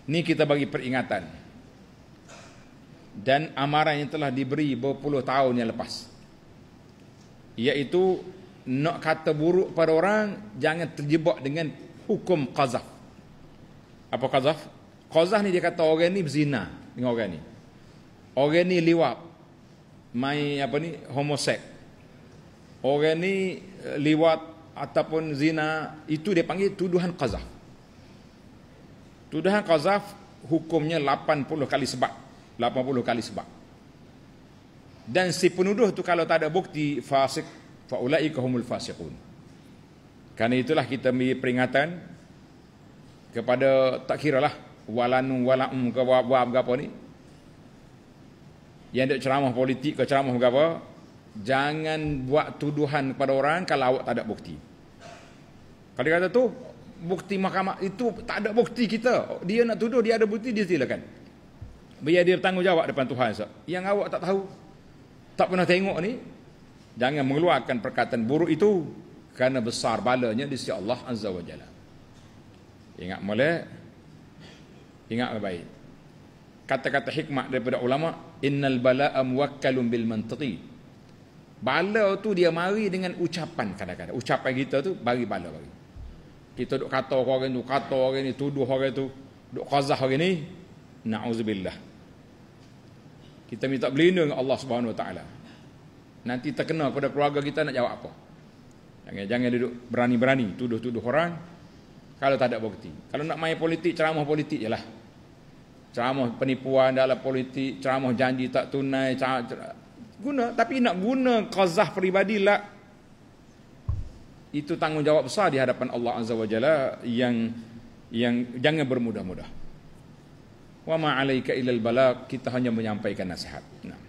Ni kita bagi peringatan dan amaran yang telah diberi berpuluh tahun yang lepas, iaitu nak kata buruk pada orang, jangan terjebak dengan hukum qazaf. Apa qazaf? Qazaf ni dia kata orang ni berzina dengan orang ni, orang ni liwat, main homoseks, orang ni liwat ataupun zina, itu dia panggil tuduhan qazaf. Tuduhan qazaf hukumnya 80 kali sebab. 80 kali sebab. Dan si penuduh tu kalau tak ada bukti, fasik, faulaika humul fasiqun. Karena itulah kita beri peringatan kepada, tak kiralah walanu walaum ke apa ni, yang ada ceramah politik ke ceramah apa, jangan buat tuduhan kepada orang kalau awak tak ada bukti. Kalau dia kata tu bukti mahkamah itu tak ada bukti, kita dia nak tuduh, dia ada bukti, dia silakan, biar dia bertanggungjawab depan Tuhan. Yang awak tak tahu, tak pernah tengok ni, jangan mengeluarkan perkataan buruk itu, kerana besar balanya di sisi Allah Azza wa Jalla. Ingat molek, ingat baik kata-kata hikmah daripada ulama, innal bala'a muwakkalun bil mantiqi. Bala tu dia mari dengan ucapan. Kadang-kadang ucapan kita tu bagi bala bagi. Kita duk kata orang tu, kata orang ni, tuduh orang tu, duk qazah orang ni, na'udzubillah. Kita minta berlindung dengan Allah Subhanahu Wa Taala. Nanti terkena pada keluarga kita, nak jawab apa? Jangan duduk berani-berani tuduh-tuduh orang kalau tak ada bukti. Kalau nak main politik, ceramah politik je lah. Ceramah penipuan dalam politik, ceramah janji tak tunai, guna, tapi nak guna qazah peribadilah, itu tanggungjawab besar di hadapan Allah Azza wa Jalla, yang jangan bermudah-mudah. Wa ma 'alaika illal balagh, kita hanya menyampaikan nasihat. Nah.